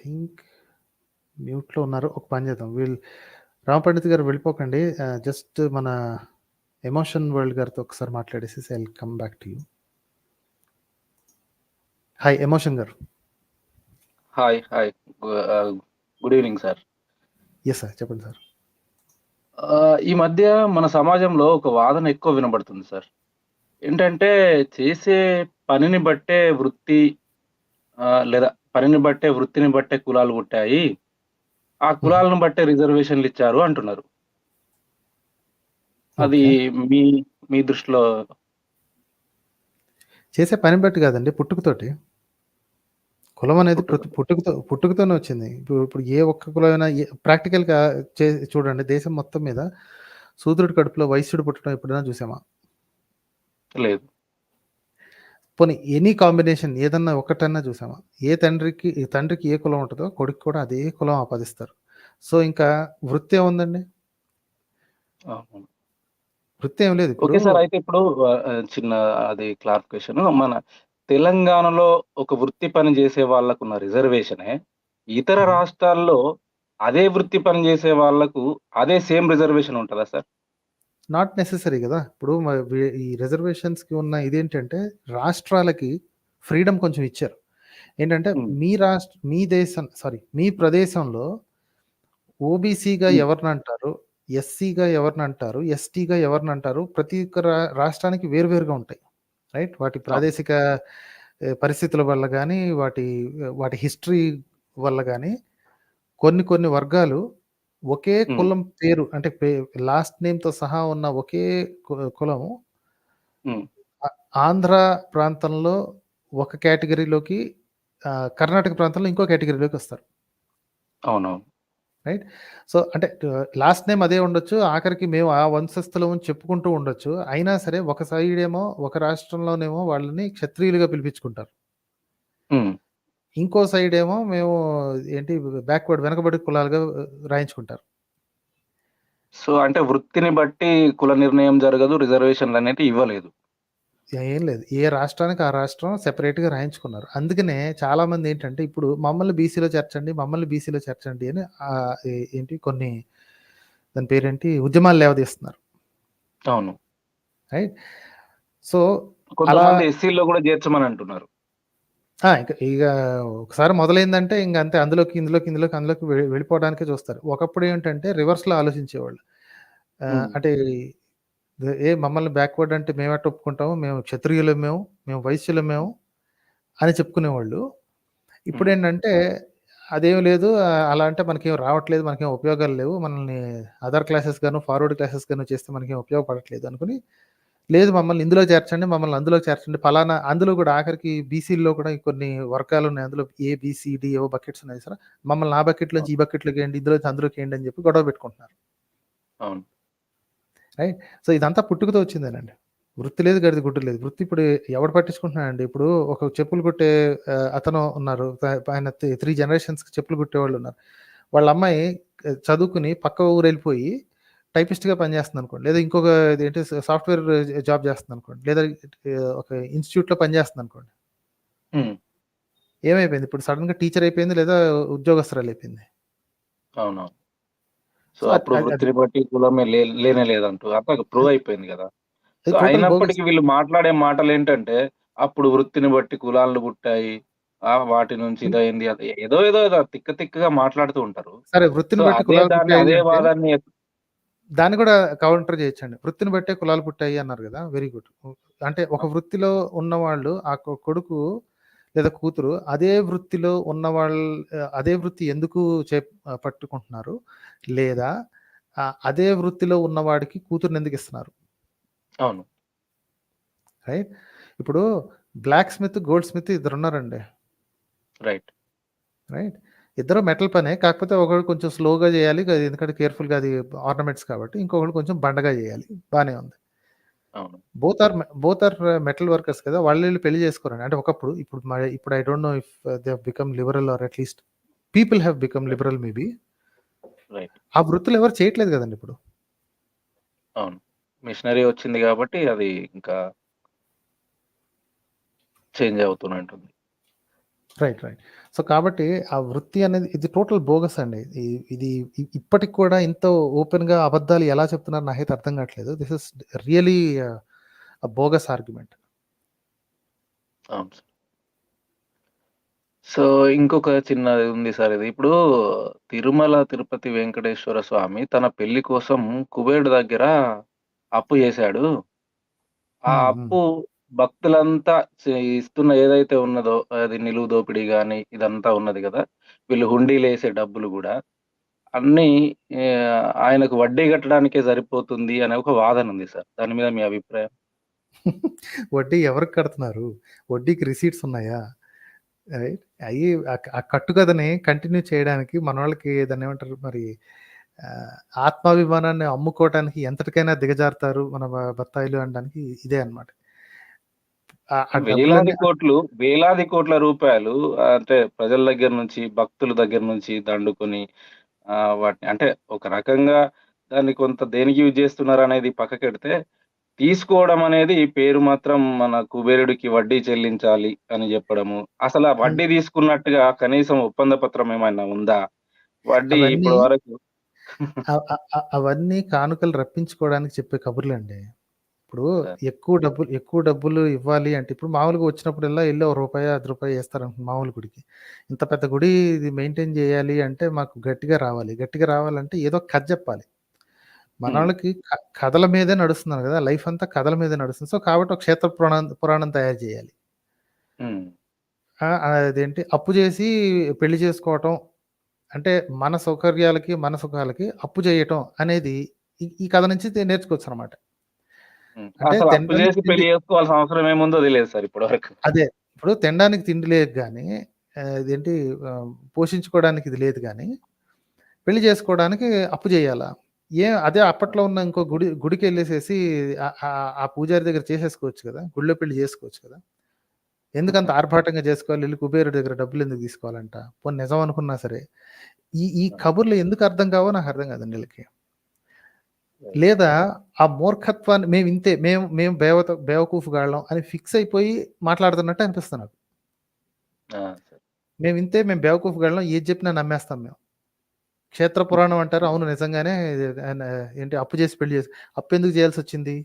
Think మ్యూట్‌లో ఉన్నారు. ఒక పని చేద్దాం. రామ్ పండిత్ గారు వెళ్ళిపోకండి. జస్ట్ మన ఎమోషన్ వరల్డ్ గారితో ఒకసారి మాట్లాడేసేసి I will come back to you. Hi emotion గారు. Hi. Good evening sir. Yes sir. చెప్పండి సార్. ఈ మధ్య మన సమాజంలో ఒక వాదన ఎక్కువ వినబడుతుంది సార్. ఏంటంటే చేసే పనిని బట్టే వృత్తి లేదా పనిని బట్టే, వృత్తిని బట్టే కులాలు పుట్టాయి. ఆ హుహు. కులాలను బట్టే రిజర్వేషన్‌లిచ్చారు అంటున్నారు. అది ఓకే. మీ మీ దృష్టిలో చేసే పని బట్టి కాదండి, పుట్టుకతోటి. కులం అనేది పుట్టుక పుట్టుకతోనే వచ్చింది. ఇప్పుడు ఇప్పుడు ఏ ఒక్క కులమైనా ప్రాక్టికల్‌గా చూడండి, దేశం మొత్తం మీద శూద్రుడి కడుపులో వైశ్యుడు పుట్టడం ఎప్పుడైనా చూసామా? లేదు. పోనీ ఎనీ కాంబినేషన్ ఏదన్నా ఒకటన్నా చూసామా? తండ్రికి ఏ కులం ఉంటదో కొడుక్కి కూడా అదే కులం ఆపాదిస్తారు. సో, ఇంకా వృత్తి ఏముందండి? అవును. వృత్తి ఏమి లేదు. ఇప్పుడు ఓకే సార్. అయితే ఇప్పుడు చిన్న అది క్లారిఫికేషన్. మన తెలంగాణలో ఒక వృత్తి పని చేసే వాళ్ళకున్న రిజర్వేషనే ఇతర హుహు. రాష్ట్రాల్లో అదే వృత్తి పని చేసే వాళ్ళకు అదే సేమ్ రిజర్వేషన్ ఉంటదా సార్? నాట్ నెసెసరీ గదా! ఇప్పుడు ఈ రిజర్వేషన్స్‌కి ఉన్న ఇదేంటంటే, రాష్ట్రాలకి ఫ్రీడమ్ కొంచెం ఇచ్చారు. ఏంటంటే, హ్మ్. మీ ప్రదేశంలో ఓబీసీగా హ్మ్. ఎవరినంటారు? ఎస్సీగా ఎవరినంటారు? ఎస్టీగా ఎవరినంటారు? ప్రతి ఒక్క రాష్ట్రానికి వేరు వేరుగా ఉంటాయి. రైట్? వాటి అవును. ప్రాదేశిక పరిస్థితుల వల్ల గానీ, వాటి హిస్టరీ వల్ల గానీ, కొన్ని కొన్ని వర్గాలు ఒకే హ్మ్. కులం పేరు అంటే లాస్ట్ నేమ్‌తో సహా ఉన్న ఒకే కులము హ్మ్. ఆ ఆంధ్ర ప్రాంతంలో ఒక కేటగరీలోకి, కర్ణాటక ప్రాంతంలో ఇంకో కేటగరీలోకొస్తారు. అవునవును. రైట్? సో, అంటే లాస్ట్ నేమ్ అదే ఉండొచ్చు. ఆఖరికి మేము ఆ వంశస్థులం అని చెప్పుకుంటూ ఉండొచ్చు. అయినా సరే ఒక సైడేమో ఒక రాష్ట్రంలోనేమో వాళ్ళని క్షత్రియులుగా పిలిపించుకుంటారు. హ్మ్. ఇంకో సైడేమో మేము ఏంటి వెనకబడి కులాలుగా రాయించుకుంటారు. సో, అంటే వృత్తిని బట్టి కుల నిర్ణయం జరగదు. రిజర్వేషన్‌లనేటివి ఇవ్వలేదు. ఏం లేదు. ఏ రాష్ట్రానికి ఆ రాష్ట్రం సెపరేట్‌గా రాయించుకున్నారు. అందుకనే చాలామందేంటంటే ఇప్పుడు మమ్మల్ని బీసీలో చేర్చండి అని ఏంటి కొన్ని దాని పేరేంటి ఉద్యమాలు లేవదీస్తున్నారు. అవును. రైట్? సో, అలా కొంతమంది ఎస్సీల్లో గూడా చేర్చమని అంటున్నారు. ఇక ఒకసారి మొదలైందంటే ఇంక అంతే, అందులోకి వెళ్ళిపోవడానికే చూస్తారు. ఒకప్పుడు ఏంటంటే రివర్స్‌లో ఆలోచించేవాళ్ళు. హ్మ్. అంటే మమ్మల్ని బ్యాక్వర్డ్ అంటే మేమెట్ట ఒప్పుకుంటాము? మేము క్షత్రియులం మేము వైశ్యులం అని చెప్పుకునేవాళ్ళు. హ్మ్. ఇప్పుడేంటంటే అదేమి లేదు. అలా అంటే మనకేం రావట్లేదు. మనకేం ఉపయోగాలు లేవు. మనల్ని అదర్ క్లాసెస్ గాను, ఫార్వర్డ్ క్లాసెస్ గాను చేస్తే మనకేం ఉపయోగపడట్లేదు అనుకుని, లేదు మమ్మల్ని ఇందులో చేర్చండి, మమ్మల్ని అందులో చేర్చండి. పలానా అందులో కూడా ఆఖరికి బీసీల్లో కూడా కొన్ని వర్గాలున్నాయి. అందులో ఏ, బీ, సి, డి ఏవో బకెట్స్ ఉన్నాయి చూసారా? మమ్మల్ని ఆ బకెట్‌లోంచి అవును. ఈ బకెట్‌లోకేయండి, ఇందులోంచి అందులోకేయండి అని చెప్పి గొడవ పెట్టుకుంటున్నారు. అవును. రైట్? సో, ఇదంతా పుట్టుకతో వచ్చిందేనండి. వృత్తి లేదు, గడిది గుడ్డు లేదు. వృత్తి ఇప్పుడు ఎవడు పట్టించుకుంటున్నాడండి? ఇప్పుడు ఒక చెప్పులు కుట్టే అతను ఉన్నారు. ఆయన 3 జనరేషన్స్‌కి చెప్పులు కుట్టేవాళ్ళున్నారు. వాళ్ళ అమ్మాయి చదువుకుని పక్క ఊరెళ్ళిపోయి టైపిస్ట్‌గా పనిచేస్తుందనుకోండి. లేదా ఇంకొక ఇదేంటి సాఫ్ట్‌వేర్ జాబ్ చేస్తుందనుకోండి. లేదా ఒక ఇన్‌స్టిట్యూట్‌లో పనిచేస్తుందనుకోండి. హ్మ్. ఏమైపోయింది? ఇప్పుడు సడెన్‌గా టీచర్ అయిపోయింది, లేదా ఉద్యోగస్తురాలయిపోయింది. అవునవును. సో, సో, అప్పుడు అది వృత్తిని బట్టి కులమే లేనే లేదంటూ అంతా ప్రూవ్ అయిపోయింది గదా! అది సో, టోటల్ బోగస్. అయినప్పటికి వీళ్ళు మాట్లాడే మాటలేంటంటే, అప్పుడు వృత్తిని బట్టి కులాలు పుట్టాయి. వాటి నుంచి ఇదయింది. అది ఏదో తిక్క తిక్కగా మాట్లాడుతూ ఉంటారు. సరే, వృత్తిని సో, బట్టి కులాలు అదే పుట్టాయంటే వాదాన్ని దాన్ని గూడా కౌంటర్ జేయొచ్చండి. వృత్తిని బట్టే కులాలు పుట్టాయి అన్నారు గదా! Very good. అంటే ఒక వృత్తిలో ఉన్నవాళ్ళు ఆ కొడుకు లేదా కూతురు అదే వృత్తి ఎందుకు పట్టుకుంటున్నారు? లేదా అదే వృత్తిలో ఉన్నవాడికి కూతురినెందుకిస్తున్నారు? అవును. రైట్? ఇప్పుడు బ్లాక్ స్మిత్, గోల్డ్ స్మిత్ ఇద్దరున్నారండి. రైట్. రైట్? ఇద్దరు మెటల్ పనే. కాకపోతే ఒకడు కొంచెం స్లోగా జేయాలి. ఎందుకంటే కేర్‌ఫుల్‌గా అది ఆర్నమెంట్స్ కాబట్టి. ఇంకొకడు కొంచెం బండగా జేయాలి. బానే ఉంది. అవును. బోత్ ఆర్ మెటల్ వర్కర్స్ కదా! వాళ్ళీళ్ళు పెళ్లి చేసుకోరండి. అంటే ఒకప్పుడు. ఇప్పుడు I don't know if they have become liberal or at least people have become right. Liberal maybe. Right. ఆ వృత్తులు ఎవరు చేయట్లేదు గదండీ ఇప్పుడు. అవును. మిషనరీ వచ్చింది గాబట్టి అది ఇంకా చేంజ్ అవుతూనే ఉంటుంది. రైట్. రైట్. సో, కాబట్టి ఆ వృత్తి అనేది ఇది టోటల్ బోగస్ అండి. ఇది ఇప్పటికి కూడా ఇంత ఓపెన్‌గా అబద్ధాలు ఎలా చెప్తున్నారో నాకైతే అర్థం కావట్లేదు. This is really bogus argument. అవును సార్. సో, ఇంకొక చిన్నది ఉంది సార్ ఇది. ఇప్పుడు తిరుమల తిరుపతి వెంకటేశ్వర స్వామి తన పెళ్లి కోసం కుబేరుడు దగ్గర అప్పు చేశాడు. ఆ హ్మ్. హ్మ్. అప్పు భక్తులంతా ఇస్తున్న ఏదైతే ఉన్నదో అది నిలువు దోపిడీ గాని ఇదంతా ఉన్నది గదా! వీళ్ళు హుండీలేసే డబ్బులు గూడా అన్నీ ఆయనకు వడ్డీ కట్టడానికే సరిపోతుంది అనే ఒక వాదన ఉంది సార్. దాని మీద మీ అభిప్రాయం? వడ్డీ ఎవరికి కడుతున్నారు? వడ్డీకి రిసీట్స్ ఉన్నాయా? రైట్. అయ్యి ఆ కట్టుకథని కంటిన్యూ చేయడానికి మనోళ్ళకి దాన్నేమంటారు మరి ఆత్మాభిమానాన్ని అమ్ముకోవటానికి ఎంతటికైనా దిగజారుతారు మన బత్తాయిలు అనడానికి ఇదే అన్నమాట. ఆ వేలాది డబ్బులన్నీ కోట్లు, వేలాది కోట్ల రూపాయలు అంటే ప్రజల దగ్గర నుంచి, భక్తుల దగ్గర నుంచి దండుకొని వాటిని అంటే ఒక రకంగా దాన్ని కొంత దేనికి యూజ్ చేస్తున్నారనేది పక్కకెడితే, తీసుకోవడం అనేది పేరు మాత్రం మన కుబేరుడికి వడ్డీ చెల్లించాలి అని జెప్పడము. అసల అన్ వడ్డీ తీసుకున్నట్టుగా కనీసం ఒప్పంద పత్రం ఏమైనా ఉందా? వడ్డీ అవన్నీ ఇప్పటి వరకు అవన్నీ కానుకలు రప్పించుకోవడానికి చెప్పే కబుర్లండి. ఇప్పుడు సార్. ఎక్కువ డబ్బులు ఇవ్వాలి అంటే ఇప్పుడు మామూలుగా వచ్చినప్పుడల్లా ఎళ్లి ఓ రూపాయో, రూ. 10 ఏస్తారనుకోండి మామూలు గుడికి. ఇంత పెద్ద గుడి ఇది మెయింటైన్ చేయాలి అంటే మాకు గట్టిగా రావాలి. గట్టిగా రావాలంటే ఏదో కథ చెప్పాలి. హ్మ్. మనోళ్ళకి కథల మీదే నడుస్తున్నారు గదా! లైఫ్ అంతా కథల మీదే నడుస్తుంది. సో, కాబట్టి ఒక క్షేత్ర పురాణం తయారు చేయాలి. హ్మ్. అదేంటి అప్పు చేసి పెళ్లి చేసుకోవటం అంటే మన సౌకర్యాలకి, మన సుఖాలకి అప్పు చేయటం అనేది ఈ కథ నుంచి నేర్చుకోవచ్చనమాట. హ్మ్. అంటే అసలు అప్పు తినడానికి జేసి తిండి పెళ్లి చేసుకోవాల్సిన అవసరం ఏముందో తెలీదు సార్ ఇప్పటి వరకు. అదే. ఇప్పుడు తినడానికి తిండి లేదు గానీ, ఇదేంటి పోషించుకోవడానికి ఇది లేదు గానీ, పెళ్లి చేసుకోవడానికి అప్పు జేయాలా? అదే అప్పట్లో ఉన్న ఇంకో గుడికెళ్ళేసేసి ఆ పూజారి దగ్గర చేసేసుకోవచ్చు కదా! గుడిలో పెళ్లి చేసుకోవచ్చు కదా! ఎందుకంత ఆర్భాటంగా జేసుకోవాలి? ఎళ్లి కుబేరుడి దగ్గర డబ్బులెందుకు తీసుకోవాలంట? పోనీ నిజం అనుకున్నా సరే. ఈ కబుర్లు ఎందుకు అర్థం కావో నాకు అర్థం కాదండి ఈళ్ళకి. లేదా ఆ మూర్ఖత్వాన్ని మేమింతే మేము మేము బేవకూఫుగాళ్ళం అని ఫిక్స్ అయిపోయి మాట్లాడుతున్నట్టు అనిపిస్తుంది నాకు. ఆ! సార్. మేము బేవకూఫుగాళ్ళం ఏది చెప్పినా నమ్మేస్తాం మేము. క్షేత్ర పురాణం అంటారు. అవును నిజంగానే ఆయన ఏంటి అప్పు చేసి పెళ్లి చేసి అప్పెందుకు చేయాల్సొచ్చింది?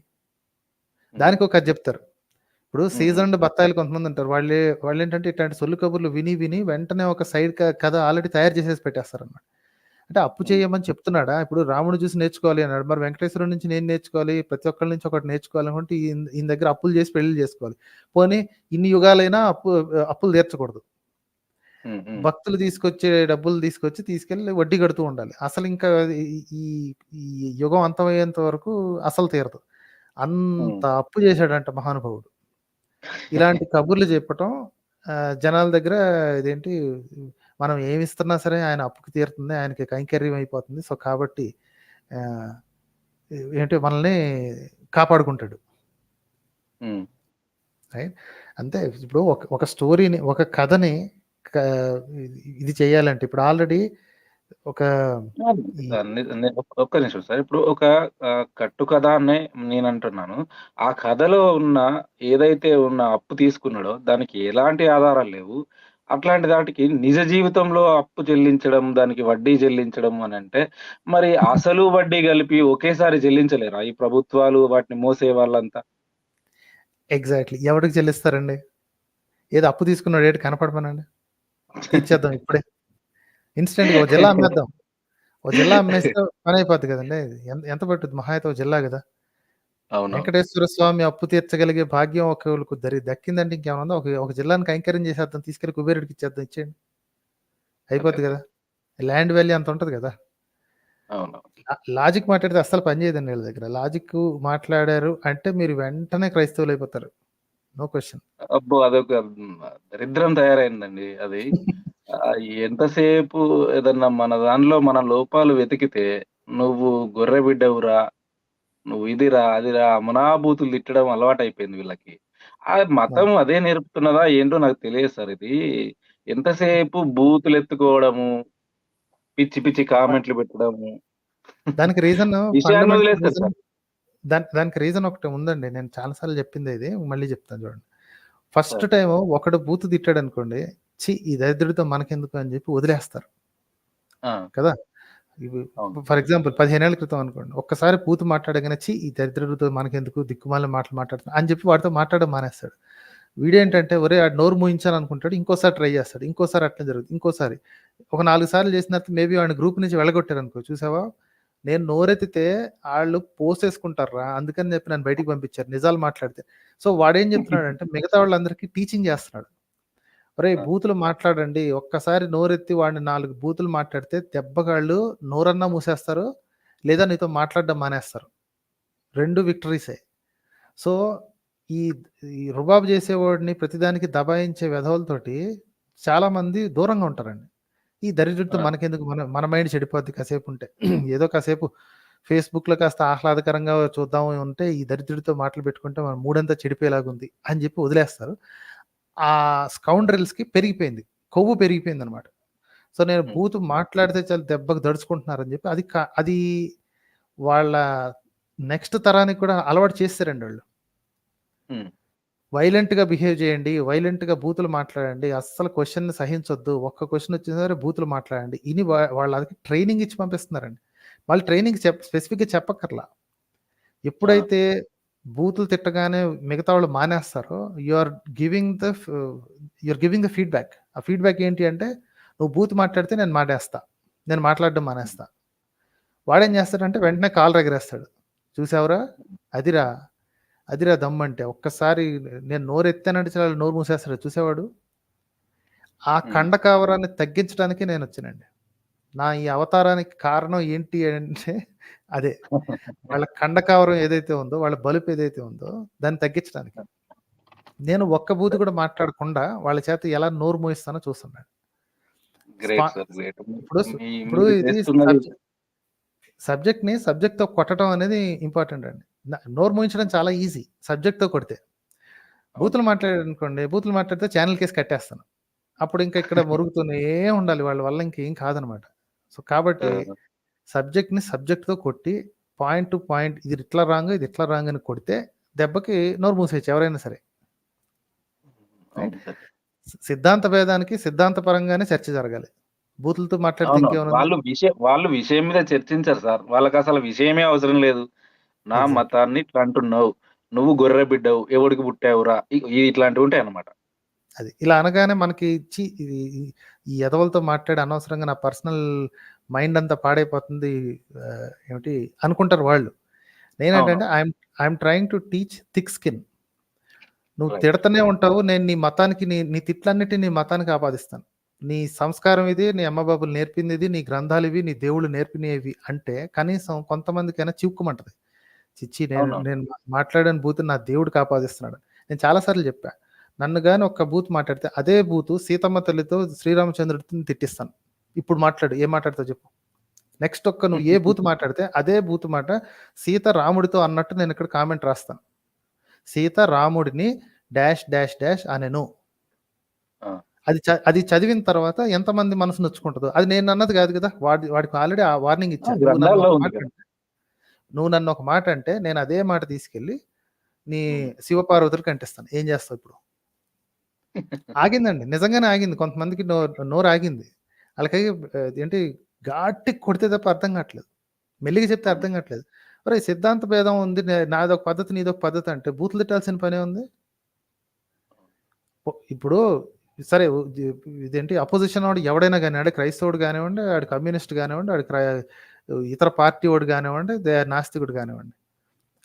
హ్మ్. దానికో కథ జెప్తారు. ఇప్పుడు హ్మ్. హ్మ్. సీజన్డ్ బత్తాయిలు కొంతమందుంటారు. వాళ్ళేంటంటే ఇట్లాంటి సొల్లు కబుర్లు విని వెంటనే ఒక సైడ్ కథ ఆల్రెడీ తయారు చేసేసి పెట్టేస్తారనమాట. అంటే అప్పు హ్మ్. చేయమని చెప్తున్నాడా? ఇప్పుడు రాముడిని చూసి నేర్చుకోవాలి అన్నాడు. మరి వెంకటేశ్వరుడి నుంచి నేను నేర్చుకోవాలి. ప్రతి ఒక్కళ్ళ నుంచి ఒకటి నేర్చుకోవాలనుకుంటే ఈయన దగ్గర అప్పులు చేసి పెళ్లిలు చేసుకోవాలి. పోనీ ఇన్ని యుగాలైనా అప్పులు తీర్చకూడదు. హ్మ్. హ్మ్. భక్తులు తీసుకొచ్చే డబ్బులు తీసుకెళ్ళి వడ్డీ కడుతూ ఉండాలి. అసలింకా ఈ ఈ ఈ యుగం అంతమయ్యేంత వరకు అసలు తీరదు. అంత హ్మ్. అప్పు చేశాడంట మహానుభావుడు. ఇలాంటి కబుర్లు చెప్పటం జనాల దగ్గర ఇదేంటి మనం ఏమిస్తున్నా సరే ఆయన అప్పుకి తీరుతుంది. ఆయనకి కైంకర్యం అయిపోతుంది. సో, కాబట్టి ఆహ్, ఏంటి మనల్ని కాపాడుకుంటాడు. హ్మ్. రైట్. అంతే ఇప్పుడు ఒక స్టోరీని, ఒక కథని క ఇది చేయాలంటే ఇప్పుడు ఆల్రెడీ ఒక ఈ సార్ ఒక్క నిమిషం సార్. ఇప్పుడు ఒక కట్టుకథ అనే నేనంటున్నాను. ఆ కథలో ఉన్న ఏదైతే ఉన్న అప్పు తీసుకున్నాడో దానికి ఎలాంటి ఆధారాలు లేవు. అట్లాంటి దాటికి నిజ జీవితంలో అప్పు చెల్లించడం, దానికి వడ్డీ చెల్లించడం అనంటే, మరి అసలు వడ్డీ కలిపి ఒకేసారి చెల్లించలేరా? ఈ ప్రభుత్వాలు వాటిని మోసే వాళ్ళంతా? ఎగ్జాక్ట్‌లీ. ఎవడికి చెల్లిస్తారండి? ఏదో అప్పు తీసుకున్నాడు ఏటి కనపడమనండి. తీర్చేద్దాం ఇప్పుడే. ఇన్‌స్టంట్‌గా ఓ జిల్లా అమ్మేద్దాం. ఓ జిల్లా అమ్మేస్తే పనైపోద్ది కదండీ! ఎంత పట్టుద్ది మహా అయితే ఓ జిల్లా గదా! అవునవును. వెంకటేశ్వర స్వామి అప్పు తీర్చగలిగే భాగ్యం ఒకళ్ళకు దక్కిందంటే ఇంకేమన్నా ఉందా? ఒక జిల్లాని కైంకర్యం చేసేద్దాం. తీసుకెళ్ళి కుబేరుడికి ఇచ్చేద్దాం. ఇచ్చేయండి. అదే. అయిపోద్ది అదే. గదా! ల్యాండ్ వాల్యూ అంత ఉంటది గదా! అవునవును. లాజిక్ మాట్లాడితే అస్సలు పని చేయదండి వీళ్ళ దగ్గర. లాజిక్కు మాట్లాడారు అంటే మీరు వెంటనే క్రైస్తవులైపోతారు. No question. అబ్బో! అదొక దరిద్రం తయారైందండి అది. ఎంతసేపు ఏదన్నా మన దానిలో మన లోపాలు వెతికితే, "నువ్వు గొర్రె బిడ్డవురా, నువ్వు ఇదిరా, అదిరా" అమనాబూతులు తిట్టడం అలవాటయిపోయింది వీళ్ళకి. అవును. మతం అదే నేర్పుతున్నదా ఏంటో నాకు తెలియదు సార్ ఇది. ఎంతసేపు బూతులెత్తుకోవడము, పిచ్చి పిచ్చి కామెంట్లు పెట్టడము. దానికి రీజన్ విషయాన్ని ఫండమెంటల్ వదిలేస్తారు రీజన్ సార్. దానికి రీజన్ ఒకటి ఉందండి. నేను చాలా సార్లు చెప్పిందే ఇది. మళ్ళీ చెప్తాను చూడండి. First sir. టైము ఒకడు బూతు తిట్టాడనుకోండి, ఈ దరిద్రుడితో మనకెందుకు అని చెప్పి వదిలేస్తారు ఆ! కదా! ఇవి అవును. ఫర్ ఎగ్జాంపుల్ 15 ఏళ్ల క్రితం అనుకోండి. ఒక్కసారి బూతు మాట్లాడగానే ఈ దరిద్రుడితో మనకెందుకు దిక్కుమాలిన మాటలు మాట్లాడుతున్నా అని చెప్పి వాడితో మాట్లాడడం మానేస్తాడు. వీడేంటంటే ఒరేయ్! ఆడు నోరు మూయించాలి అనుకుంటాడు. ఇంకోసారి ట్రై చేస్తాడు. ఇంకోసారి అట్లే జరుగుతుంది. ఇంకోసారి ఒక 4 సార్లు చేసిన తర్వాత మేబీ వాడిని గ్రూప్ నుంచి వెళ్ళగొట్టారనుకో చూసావా? నేను నోరెత్తితే ఆళ్ళు పోసేసుకుంటార్రా! అందుకని చెప్పి నన్ను బయటికి పంపించారు నిజాలు మాట్లాడితే. సో వాడేం చెప్తున్నాడంటే మిగతా వాళ్ళందరికీ టీచింగ్ చేస్తున్నాడు. ఒరేయ్! ఆ! బూతులు మాట్లాడండి. ఒక్కసారి నోరెత్తి వాడిని 4 బూతులు మాట్లాడితే దెబ్బకాళ్ళు నోరన్నా మూసేస్తారు. లేదా నీతో మాట్లాడడం మానేస్తారు. 2 విక్టరీసే. సో, ఈ ఈ రుబాబు చేసేవాడిని ప్రతిదానికి దబాయించే వెధవలతోటి చాలామంది దూరంగా ఉంటారండి. ఈ దరిద్రుడితో ఆ! మనకెందుకు మన మన మైండ్ చెడిపోద్ది కాసేపుంటే. ఏదో కాసేపు ఫేస్‌బుక్‌లో కాస్త ఆహ్లాదకరంగా చూద్దాం ఉంటే ఈ దరిద్రుడితో మాటలు పెట్టుకుంటే మన మూడంతా చెడిపోయేలాగుంది అని చెప్పి వదిలేస్తారు. ఆ స్కౌండ్రల్స్‌కి పెరిగిపోయింది. కొవ్వు పెరిగిపోయిందనమాట. సో, నేను హ్మ్. బూతు మాట్లాడితే చాలు దెబ్బకు దడుచుకుంటున్నారని చెప్పి అది వాళ్ళ నెక్స్ట్ తరానికి కూడా అలవాటు చేసేసారండి ఆళ్ళు. హ్మ్. వైలెంట్‌గా బిహేవ్ చేయండి. వైలెంట్‌గా బూతులు మాట్లాడండి. అస్సలు క్వెషన్‌ని సహించొద్దు. ఒక్క క్వెషన్ వచ్చినా సరే బూతులు మాట్లాడండి. ఇని వాళ్ళకి ట్రైనింగ్ ఇచ్చి పంపిస్తున్నారండి. వాళ్ళు ట్రైనింగ్ స్పెసిఫిక్‌గా చెప్పక్కర్లా. ఆ! ఎప్పుడైతే బూతులు తిట్టగానే మిగతా వాళ్ళు మానేస్తారో యూ ఆర్ గివింగ్ ద ఫ్ you are giving the feedback. ఆ ఫీడ్‌బ్యాక్ ఏంటి అంటే నువ్వు బూతు మాట్లాడితే నేను మానేస్తా. నేను మాట్లాడడం హ్మ్. మానేస్తా. వాడేం హ్మ్. చేస్తాడంటే వెంటనే కాలర్ ఎగరేస్తాడు. చూసావురా! అదిరా! అదిరా దమ్మంటే. ఒక్కసారి నేను నోరెత్తానంటే చాలు నోరు మూసేస్తాడు చూసావాడు. ఆ హ్మ్. కండకావరాన్ని తగ్గించడానికే నేనొచ్చానండి. నా ఈ అవతారానికి కారణం ఏంటి అంటే అదే. వాళ్ళ కండకావరం ఏదైతే ఉందో, వాళ్ళ బలుపు ఏదైతే ఉందో దాన్ని తగ్గించడానికి. నేను ఒక్క బూతు కూడా మాట్లాడకుండా వాళ్ళ చేత ఎలా నోరు మూయిస్తానో చూస్తున్నాను. Spa great sir. గ్రేట్. ఇప్పుడు ఇప్పుడు మీరు ఇది చేస్తున్నది సబ్జెక్ట్‌తో కొట్టడం అనేది ఇంపార్టెంట్ అండి. నోరు మూయించడం చాలా ఈజీ సబ్జెక్ట్‌తో కొడితే. అవును. బూతులు మాట్లాడితే ఛానెల్ కేస్ కట్టేస్తాను. అప్పుడు ఇంకా ఇక్కడ మొరుగుతూనే ఉండాలి. వాళ్ళ వల్ల ఇంకేం కాదనమాట. సో, కాబట్టి ఆ! సబ్జెక్ట్‌తో కొట్టి పాయింట్ టు పాయింట్ ఇది ఇట్లా రాంగ్, ఇది ఇట్లా రాంగ్ అని కొడితే దెబ్బకి నోరు మూసేయొచ్చు ఎవరైనా సరే. రైట్. అవును సార్. సిద్ధాంత భేదానికి సిద్ధాంతపరంగానే చర్చ జరగాలి. బూతులతో మాట్లాడితే అవును. ఇంకేమనుంది? వాళ్ళు విషయం మీద చర్చించరు సార్. వాళ్ళకసలు విషయమే అవసరం లేదు. నా ఎగ్జాక్ట్‌లీ. మతాన్ని ఇట్లా అంటున్నావు. నువ్వు గొర్రె బిడ్డవు. ఎవడికి పుట్టావురా? ఇట్లాంటివుంటాయన్నమాట. అది. ఇలా అనగానే మనకి ఇది ఈ ఎదవలతో మాట్లాడి అనవసరంగా నా పర్సనల్ మైండ్ అంతా పాడైపోతుంది. ఏమిటి అనుకుంటారు వాళ్ళు. నేనేంటంటే అవునవును. I'm trying to teach thick skin. నువ్వు రైట్. తిడతనే ఉంటావు. నేను నీ మతానికి నీ తిట్లన్నిటిని నీ మతానికి ఆపాదిస్తాను. నీ సంస్కారం ఇది, నీ అమ్మ బాబులు నేర్పిందిది, నీ గ్రంథాలివి, నీ దేవుళ్ళు నేర్పినయి అంటే కనీసం కొంతమందికైనా చివుక్కుమంటది. ఛీ! నేను అవునవును. నేను మాట్లాడని బూతుని నా దేవుడికి ఆపాదిస్తున్నాడు. నేను చాలా సార్లు చెప్పా. నన్ను గాని ఒక్క బూతు మాట్లాడితే అదే బూతు సీతమ్మ తల్లితో శ్రీరామచంద్రుడితోని తిట్టిస్తాను. ఇప్పుడు మాట్లాడు. ఏం మాట్లాడతావు చెప్పు? నెక్స్ట్ నువ్వు ఏ బూతు మాట్లాడితే అదే బూతు మాట సీత రాముడితో అన్నట్టు నేనిక్కడ కామెంట్ రాస్తాను. సీత రాముడిని డాష్ డాష్ డాష్ అనెను. ఆ! అది చదివిన తర్వాత ఎంతమంది మనసు నొచ్చుకుంటదో. అది నేనన్నది గాదు గదా! వాడికి ఆల్రెడీ ఆ వార్నింగ్ ఆ! ఇచ్చా. గ్రంథాల్లో ఉంది కదా! నువ్వు నన్నొక మాట అంటే నేను అదే మాట తీసుకెళ్ళి నీ హ్మ్. శివపార్వతులకి అంటిస్తాను. ఏం జేస్తావు ఇప్పుడు? ఆగిందండి. నిజంగానే ఆగింది. కొంతమందికి నోరాగింది. ఆళ్ళకి ఏంటి గట్టిగా కొడితే తప్ప అర్థం గాట్లేదు. మెల్లిగా చెప్తే అవును. అర్థం గాట్లేదు. ఒరేయ్! సిద్ధాంత భేదం ఉంది. నాదొక పద్ధతి, నీదొక పద్ధతి అంటే బూతులు తిట్టాల్సిన పనేముంది? ఇప్పుడు సరే ఇదేంటి అపోజిషన్ వాడు ఎవడైనా గాని ఆడు క్రైస్తవుడు గానివ్వండి, ఆడు కమ్యూనిస్ట్ గానివ్వండి, ఇతర పార్టీ వాడు గానివ్వండి, నాస్తికుడు గానివ్వండి.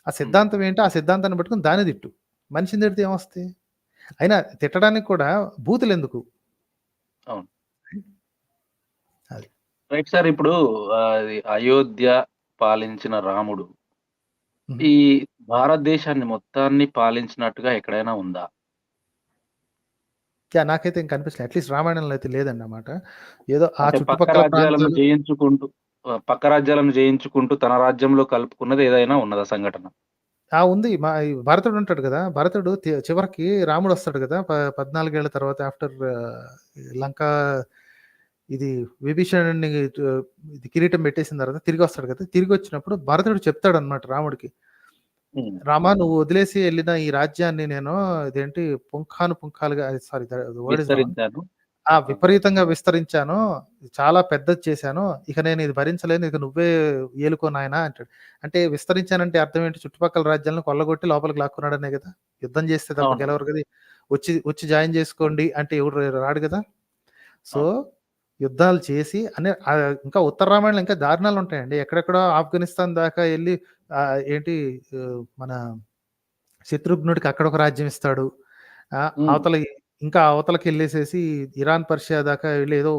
ఆ హ్మ్. సిద్ధాంతం ఏంటి? ఆ సిద్ధాంతాన్ని పట్టుకొని దాన్ని తిట్టు. మనిషిని తిడితే ఏమొస్తాయి? అయినా తిట్టడానికి కూడా బూతులెందుకు? అవును. అది. Right sir. ఇప్పుడు అది అయోధ్య పాలించిన రాముడు హుహు. ఈ భారతదేశాన్ని మొత్తాన్ని పాలించినట్టుగా ఎక్కడైనా ఉందా? నాకైతే ఇంక అనిపించలే. అట్‌లీస్ట్ రామాయణంలో అయితే లేదండి ఆ మాట. ఏదో ఆ అంటే చుట్టుపక్కల ప్రాంతాలు పక్క రాజ్యాలను జయించుకుంటూ తన రాజ్యంలో కలుపుకున్నది ఏదైనా ఉన్నదా సంఘటన? ఉంది. ఈ భరతుడు ఉంటాడు గదా! భరతుడు చివరికి రాముడొస్తాడు గదా! 14 ఏళ్ల తర్వాత ఆఫ్టర్ లంకా ఇది విభీషణుడిని ఇది కిరీటం పెట్టేసిన తర్వాత తిరిగొస్తాడు కదా! తిరిగొచ్చినప్పుడు భరతుడు చెప్తాడన్నమాట రాముడికి. హ్మ్. రామా నువ్వు వదిలేసి ఎళ్ళిన ఈ రాజ్యాన్ని నేను ఇదేంటి పుంఖానుపుంఖాలుగా సారీ వర్డ్ ఈస్ రాంగ్. విస్తరించాను. విపరీతంగా విస్తరించాను. చాలా పెద్దది చేశాను. ఇక నేను ఇది భరించలేను. ఇక నువ్వే ఏలుకో నాయనా అంటాడు. అంటే విస్తరించానంటే అర్థం ఏంటి? చుట్టుపక్కల రాజ్యాలను కొల్లగొట్టి లోపలికి లాక్కున్నాడనే గదా! యుద్ధం చేస్తే తప్ప అవును. గెలవరు గదా! వచ్చి జాయిన్ చేసుకోండి అంటే ఎవడు రాడు గదా! సో, అవును. యుద్ధాలు చేసి ఇంకా ఉత్తర రామాయణంలో ఇంకా దారుణాలుంటాయండి. ఎక్కడెక్కడో ఆఫ్ఘనిస్తాన్ దాకా ఎళ్లి ఏంటి మన శత్రుఘ్నుడికి అక్కడొక రాజ్యం ఇస్తాడు. హ్మ్. అవతల ఇంకా అవతలకెళ్ళేసేసి ఇరాన్, పర్షియా దాకా వెళ్లి ఏదో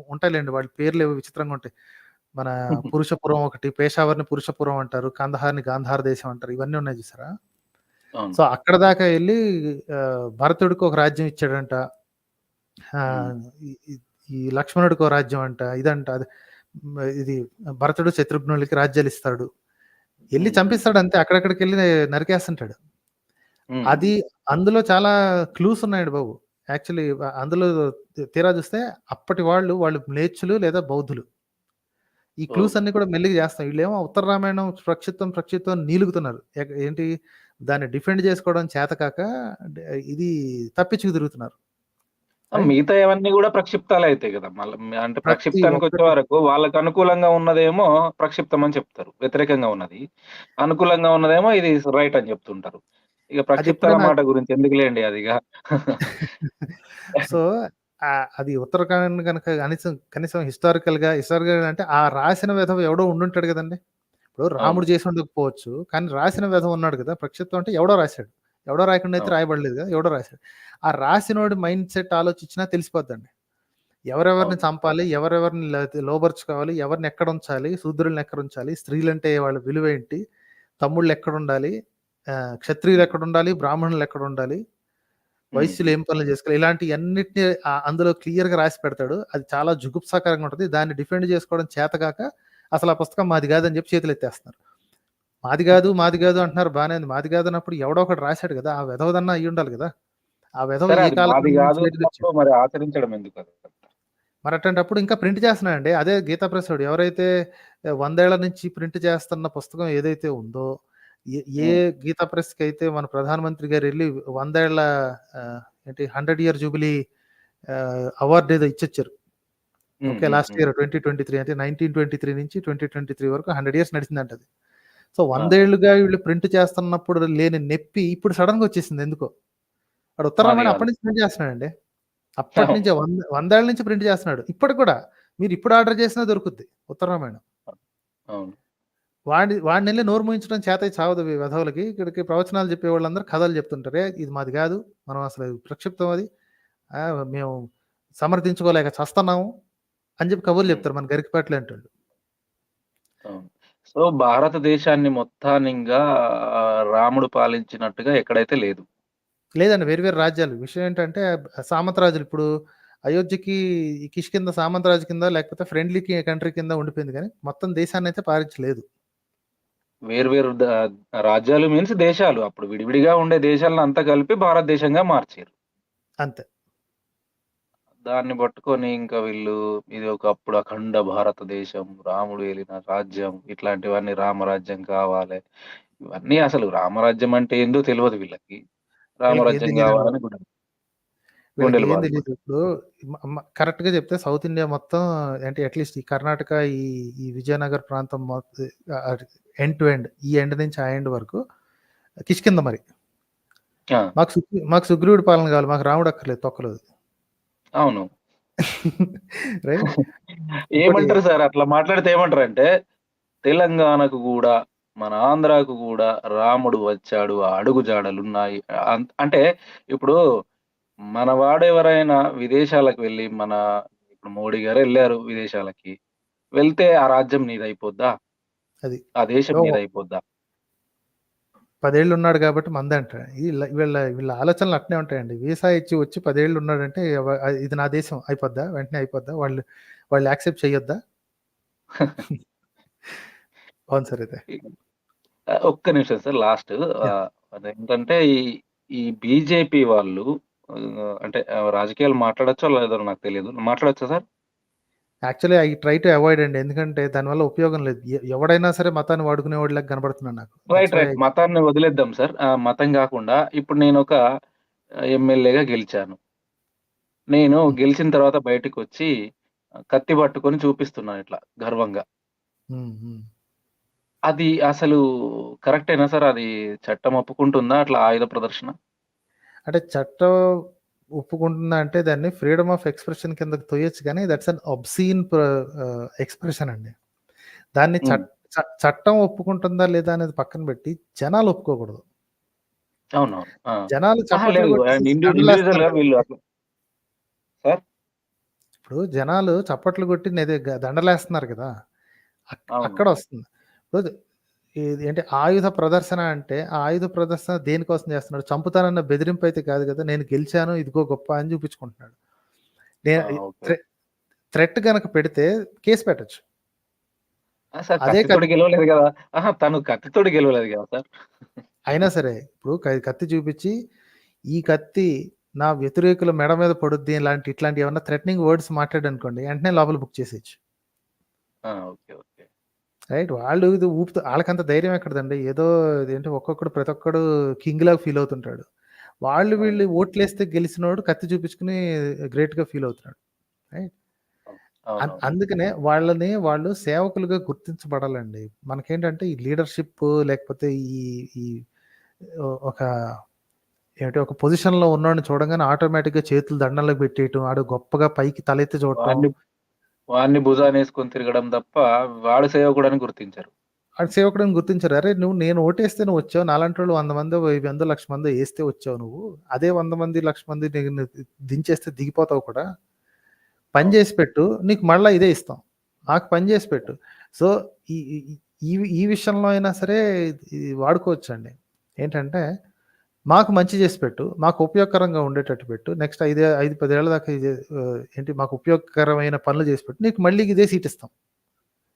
ఉంటాయిలెండి. వాటి పేర్లేవో విచిత్రంగా ఉంటాయి. మన పురుషపురం ఒకటి, పేషావర్‌ని పురుషపురం అంటారు. కందహార్‌ని గాంధార దేశం అంటారు. ఇవన్నీ ఉన్నాయి చూసారా? అవును. సో, అక్కడ దాకా ఎళ్లి భరతుడికి ఒక రాజ్యం ఇచ్చాడంట. హ్మ్. ఆహ్, ఈ ఈ ఈ లక్ష్మణుడికో రాజ్యం అంట. ఇదంట అది ఇది భరతుడు శత్రుఘ్నులకి రాజ్యాలిస్తాడు. ఎళ్లి హ్మ్. హ్మ్. చంపేస్తాడంతే. అక్కడక్కడికెళ్లి నరికేస్తుంటాడు. హ్మ్. అది అందులో చాలా క్లూస్ ఉన్నాయండి బాబు. యాక్చువల్లీ అందులో తీరా చూస్తే అప్పటి వాళ్ళు మ్లేచ్చులు లేదా బౌద్ధులు. ఈ ఓహ్! క్లూస్ అన్నీ కూడా మెల్లిగా చేస్తాం. ఈళ్ళేమో ఉత్తర రామాయణం ప్రక్షిప్తం అని నీలుగుతున్నారు. ఏంటి దాన్ని డిఫెండ్ చేసుకోవడం చేతకాక ఇది తప్పించుకు తిరుగుతున్నారు. రైట్. మిగతాయవన్నీ గూడా ప్రక్షిప్తాలయితాయి గదా! అంటే ప్రతి ప్రక్షిప్తానికొచ్చే ఒక్కటి వరకు వాళ్ళకి అనుకూలంగా ఉన్నదేమో ప్రక్షిప్తం అని చెప్తారు. వ్యతిరేకంగా ఉన్నది. అనుకూలంగా ఉన్నదేమో ఇది రైట్ అని చెప్తుంటారు. ఇక ప్రక్షిప్తాల అదెప్పుడైనా మాట గురించి ఎందుకులేండి అదిగ. సో, అది ఉత్తరాఖండ్ గనక కనీసం హిస్టారికల్‌గా అంటే ఆ రాసిన వెధవ ఎవడో ఉండుంటాడు గదండీ! ఇప్పుడు అవును. రాముడు చేసి ఉండకపోవచ్చు. కానీ రాసిన వెధవ ఉన్నాడు కదా! ప్రక్షిప్తం అంటే ఎవడో రాసాడు. ఎవడో రాయకుండా అయితే అవును. రాయబడలేదు కదా! ఎవడో రాసాడు. ఆ రాసినోడి మైండ్ సెట్ ఆలోచించినా తెలిసిపోద్దండి. ఎవరెవరిని అవును. చంపాలి? ఎవరెవరిని లోబరుచుకోవాలి? ఎవరిని ఎక్కడుంచాలి? శూద్రుల్ని ఎక్కడుంచాలి? స్త్రీలంటే వాళ్ళ విలువేంటి? తమ్ముళ్ళెక్కడుండాలి? హ్మ్. క్షత్రియులెక్కడుండాలి? బ్రాహ్మణులెక్కడుండాలి? హ్మ్. వైశ్యులు ఏం పనులు చేసుకోవాలి? ఇలాంటియన్నిటిని అందులో క్లియర్‌గా రాసి పెడతాడు. అది చాలా జుగుప్సాకరంగా ఉంటది. దాన్ని డిఫెండ్ చేసుకోవడం చేతగాక అసలు ఆ పుస్తకం మాది గాదని చెప్పి చేతులెత్తేస్తున్నారు. మాది గాదు అంటున్నారు బానే ఉంది. మాది గాదన్నప్పుడు ఎవడో ఒకడు రాసాడు గదా! ఆ వెధవదన్నా అయ్యుండాలి గదా! ఆ వెధవ సరే ఏ అది మాది కాలఖండం నుంచి గాదు బయటకొచ్చాడు. అన్నప్పుడు మరి ఆచరించడం ఎందుకది? మరి అట్లాంటప్పుడు ఇంకా ప్రింట్ చేస్తున్నాడండి. అదే గీతా ప్రెసోడు ఎవరైతే 100 ఏళ్ల నుంచి ప్రింట్ చేస్తున్న పుస్తకం ఏదైతే ఉందో, ఏ ఏ హ్మ్. గీతా ప్రెస్‌కైతే మన ప్రధానమంత్రి గారెళ్లి 100 ఏళ్ల ఏంటి 100 ఇయర్ జూబిలీ అవార్డ్ ఏదో ఇచ్చొచ్చారు. హ్మ్. ఓకే. హ్మ్. లాస్ట్ హ్మ్. ఇయర్ 2023 అంటే 1923 నుంచి 2023 వరకు 100 ఇయర్స్ నడిచిందంట అది. సో, ఆ! 100 ఏళ్లుగా వీళ్ళు ప్రింట్ చేస్తున్నప్పుడు లేని నొప్పి ఇప్పుడు సడెన్‌గా వచ్చేసింది ఎందుకో. వాడు ఉత్తర మాది రామాయణం గాదు. అప్పటి నుంచి ప్రింట్ చేస్తున్నాడండి. అవును. అప్పటినుంచే 100 ఏళ్ల నుంచి ప్రింట్ చేస్తున్నాడు. ఇప్పటికి కూడా మీరు ఆర్డర్ చేసినా దొరుకుద్ది ఉత్తర రామాయణం. అవును. వాడినెళ్లి నోరు మూయించడం చేతయి చావదు వెధవలకి. ఇక్కడికి ప్రవచనాలు చెప్పేవాళ్ళందరూ కథలు చెప్తుంటారు. ఇది మాది గాదు. మనం అసలు ప్రక్షిప్తం అది. మేము సమర్థించుకోలేక చస్తన్నాము అని చెప్పి కబుర్లు హ్మ్. చెప్తారు మన గరికపాటిలాంటోళ్ళు. అవును. సో, భారతదేశాన్ని మొత్తానింగా రాముడు పాలించినట్టుగా ఎక్కడైతే లేదు. లేదండి. వేరు వేరు రాజ్యాలు. విషయం ఏంటంటే సామంతరాజులు ఇప్పుడు అయోధ్యకి ఈ కిష్కింధ సామంతరాజు కింద లేకపోతే కంట్రీ కింద ఉండిపోయింది గానీ, మొత్తం దేశాన్నయితే పాలించలేదు. వేరు వేరు రాజ్యాలు మీన్స్ దేశాలు. అప్పుడు విడివిడిగా ఉండే దేశాలనంతా కలిపి భారతదేశంగా మార్చిర్రు. అంతే. దాన్ని పట్టుకొని ఇంకా వీళ్ళు ఇది ఒకప్పుడు అఖండ భారతదేశం, రాముడు ఏలిన రాజ్యం, ఇట్లాంటివన్నీ రామరాజ్యం కావాలే. ఇవన్నీ అసలు రామరాజ్యం అంటే ఏందో తెలవదు వీళ్ళకి. వీళ్ళకేం రామరాజ్యం తెలీదండి బాబు. గావాలని గుండెలు వీళ్ళకేం తెలీదు. బాదుకుంటారు. ఇప్పుడు కరెక్ట్‌గా చెప్తే సౌత్ ఇండియా మొత్తం అంటే అట్‌లీస్ట్ ఈ కర్ణాటక, ఈ ఈ విజయనగర ప్రాంతం ఎండ్ టు ఎండ్ ఈ ఎండ్ నుంచి ఆ ఎండ్ వరకు కిష్కింధ మరి. ఆ! మాకు సుగ్రీవుడి పాలన కావాలి. మాకు రాముడు అక్కర్లేదు తొక్కలోది. అవును. రైట్. ఇంకోటి ఏమంటారు సార్ అట్లా మాట్లాడితే ఏమంటారంటే, తెలంగాణకు గూడా, మన ఆంధ్రాకు గూడా రాముడు వచ్చాడు. ఆ అడుగు జాడలున్నాయి. అంటే ఇప్పుడు మన వాడెవరైనా విదేశాలకు వెళ్లి ఇప్పుడు మోడీ గారెళ్లారు విదేశాలకి. వెళ్తే ఆ రాజ్యం నీదయిపోద్దా? అది. ఆ దేశం ఓ నీదయిపోద్దా? 10 ఏళ్ళు ఉన్నాడు కాబట్టి మందంట. వీళ్ళ ఆలోచనలు అట్నే ఉంటాయండి. వీసా ఇచ్చి వచ్చి 10 ఏళ్ళు ఉన్నాడంటే ఇది నా దేశం అయిపోద్దా? వెంటనే అయిపోద్దా? వాళ్ళు యాక్సెప్ట్ చేయొద్దా? అవును సార్ అయితే. ఒక్క నిమిషం సార్ లాస్ట్. యాహ్! అదేంటంటే ఈ బీజేపీ వాళ్ళు అంటే రాజకీయాలు మాట్లాడొచ్చో లేదో నాకు తెలీదు. మాట్లాడొచ్చా sir? Actually I try to avoid అండి. ఎందుకంటే దానివల్ల ఉపయోగం లేదు. ఎవడైనా సరే మతాన్ని వాడుకునేవాడిలాగా కనపడుతున్నాడు నాకు. రైట్. That's why right. మతాన్ని వదిలేద్దాం సార్. మతం గాకుండా ఇప్పుడు నేనొక ఎమ్మెల్యేగా గెలిచాను. నేను హ్మ్. గెలిచిన తర్వాత బయటికొచ్చి కత్తి పట్టుకొని చూపిస్తున్నాను ఇట్లా గర్వంగా. హ్మ్. హ్మ్. అది అసలు కరెక్టేనా సార్? అది చట్టం ఒప్పుకుంటుందా అట్లా ఆయుధ ప్రదర్శన? అంటే చట్టం ఒప్పుకుంటుందా అంటే దాన్ని ఫ్రీడమ్ ఆఫ్ ఎక్స్‌ప్రెషన్ కిందకి తొయ్యొచ్చు గానీ దట్స్ అన్ ఒబ్సీన్ ఎక్స్‌ప్రెషన్ అండి. దాన్ని హ్మ్. చట్టం ఒప్పుకుంటుందా లేదా అనేది పక్కన పెట్టి జనాలు ఒప్పుకోకూడదు. అవునవును. ఆ! జనాలు అహా! చప్పట్లు లేదు. కొట్టేసి దండలేస్తారు ఇండివిడ్యుయల్‌గా వీళ్ళు కదండీ! అట్లా సార్? ఇప్పుడు జనాలు చప్పట్లు కొట్టి దండలేస్తున్నారు కదా! అవును. అక్కడొస్తుంది. ఇప్పుడు ఇది ఏంటి ఆయుధ ప్రదర్శన అంటే, ఆ ఆయుధ ప్రదర్శన దేనికోసం చేస్తున్నాడు? చంపుతానన్న బెదిరింపయితే కాదు కదా! నేను గెలిచాను ఇదిగో గొప్ప అని చూపించుకుంటున్నాడు. నే ఆ! ఓకే. థ్రె థ్రెట్ గనక పెడితే కేస్ పెట్టొచ్చు. ఆ! సార్ అదే కత్తితోటి గెలవలేదు గదా! అహా! తను కత్తితోటి గెలవలేదు గదా సార్. అయినా సరే ఇప్పుడు కత్తి చూపించి, ఈ కత్తి నా వ్యతిరేకుల మెడ మీద పడుద్ది ఇట్లాంటి ఏమన్నా థ్రెటనింగ్ వర్డ్స్ మాట్లాడాడనుకోండి, వెంటనే లోపల బుక్ చేసేయొచ్చు. ఆ! ఓకే. ఓకే. రైట్. వాళ్ళు ఇది ఆళ్ళకంత ధైర్యం ఎక్కడిదండి. ఏదో ఇదేంటి ప్రతి ఒక్కడు కింగ్‌లాగా ఫీల్ అవుతుంటాడు. అవును. వీళ్ళు ఓట్లేస్తే గెలిసినోడు కత్తి చూపించుకొని గ్రేట్‌గా ఫీల్ అవుతున్నాడు. రైట్. అవును. అవునవును. అందుకనే వాళ్ళు సేవకులుగా గుర్తించబడాలండి. మనకేంటంటే ఈ లీడర్‌షిప్ లేకపోతే ఈ ఈ ఒక ఒక పొజిషన్‌లో ఉన్నోడిని చూడంగానే ఆటోమేటిక్‌గా చేతులు దండంలో పెట్టేయటం, ఆడు గొప్పగా పైకి తలెత్తి చూడటం. వాడిని వాడిని భుజానేసుకొని తిరగడం తప్ప వాడు సేవకుడని గుర్తించరు. ఆడు సేవకుడని గుర్తించరు. అరే! నేను ఓటేస్తే నువ్వొచ్చావు. నాలాంటోళ్ళు 100 మందో, 1000 లక్ష మందో ఏస్తే వచ్చావు నువ్వు. అదే 100 మంది, లక్ష మంది నిన్ను దించేస్తే దిగిపోతావు కూడా. పని అవును. జేసి పెట్టు. నీకు మళ్ళా ఇదే ఇస్తాం. మాకు పని జేసి పెట్టు. సో, ఈ ఈ ఈ ఈ విషయంలో అయినా సరే ఇది వాడుకోవచ్చండి. ఏంటంటే, మాకు మంచి జేసి పెట్టు. మాకు ఉపయోగకరంగా ఉండేటట్టు పెట్టు. నెక్స్ట్ 10 ఏళ్ల దాకా మాకు ఉపయోగకరమైన పనులు జేసి పెట్టు. నీకు మళ్ళీ ఇదే సీట్ ఇస్తాం.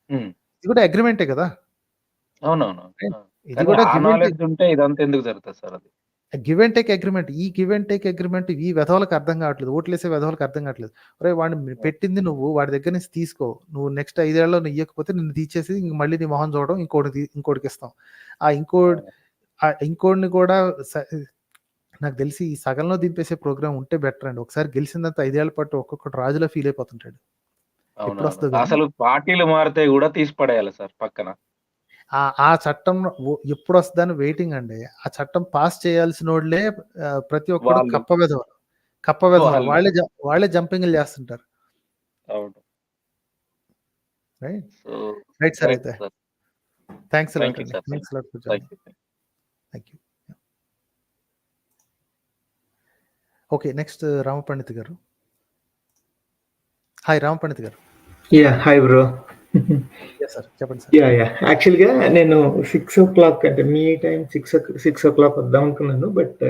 హ్మ్. ఇది కూడా అగ్రీమెంటే గదా! అవునవును. ఆ! ఇది కానీ కూడా ఆ నాలెడ్జ్ ఉంటే ఇదంతా ఎందుకు జరుగుతది సార్ అది? Give and take agreement. ఈ గివ్ అండ్ టేక్ అగ్రీమెంట్ ఈ వెధవలకి అర్థం కావట్లేదు. ఓట్లేసే వెధవలకి అర్థం కావట్లేదు. ఒరేయ్! వాడిని ఆ! పెట్టింది నువ్వు. వాడి దగ్గర నుంచి తీసుకో. నువ్వు నెక్స్ట్ 5 ఏళ్లలో నువ్వు ఇయ్యకపోతే నిన్ను తీసేసి ఇంక మళ్ళీ నీ మొహం చూడడం ఇంకోడికిస్తాం. ఆ ఇంకోడు ఆ! ఇంకోడిని కూడా స నాకు తెలిసి ఈ సగంలో దింపేసే ప్రోగ్రామ్ ఉంటే బెటర్ అండి. ఒకసారి గెలిసిన తర్వాత 5 ఏళ్ల పాటు ఒక్కొక్కడు రాజులా ఫీల్ అయిపోతుంటాడు. అవునవును. ఎప్పుడొస్తదో గాని. అసలు పార్టీలు మారితే గూడా తీసి పడేయాలి సార్ పక్కన. ఆ చట్టం ఎప్పుడొస్తదని వెయిటింగ్ అండి. ఆ చట్టం పాస్ చేయాల్సినోళ్ళే ప్రతి ఒక్కడు వాళ్ళు, కప్ప వెధవలు. వాళ్ళు. వాళ్ళే జంపింగ్‌లు చేస్తుంటారు. అవును. Right. So, right sir correct అయితే. Sir. Thanks a lot thank you అండి. Sir. Thanks a lot for thank joining. You. Thank you. Okay. Next Ramapandit గారు. హాయ్ రామపండిత్ గారు. Yeah! Hi bro. Yes sir. చెప్పండి సార్. యాహ్! యాక్చువల్‌గా నేను 6:00 అంటే మీ time 6:00 వద్దామనుకున్నాను. But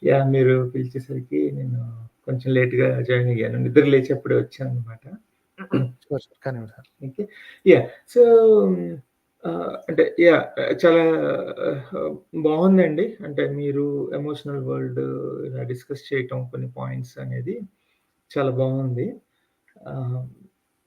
yeah! మీరు పిలిచేసరికి నేను కొంచెం లేట్‌గా జాయిన్ అయ్యాను. నిద్ర లేచి అప్పుడే వచ్చాననమాట. షూర్. షూర్. కానివ్వండి సార్. ఓకే. యాహ్! సో, అంటే యాహ్! చాలా బావుందండి. అంటే మీరు ఎమోషనల్ వరల్డ్ ఇలా డిస్కస్ చేయటం కొన్ని పాయింట్స్ అనేది చాలా బావుంది. ఆహ్,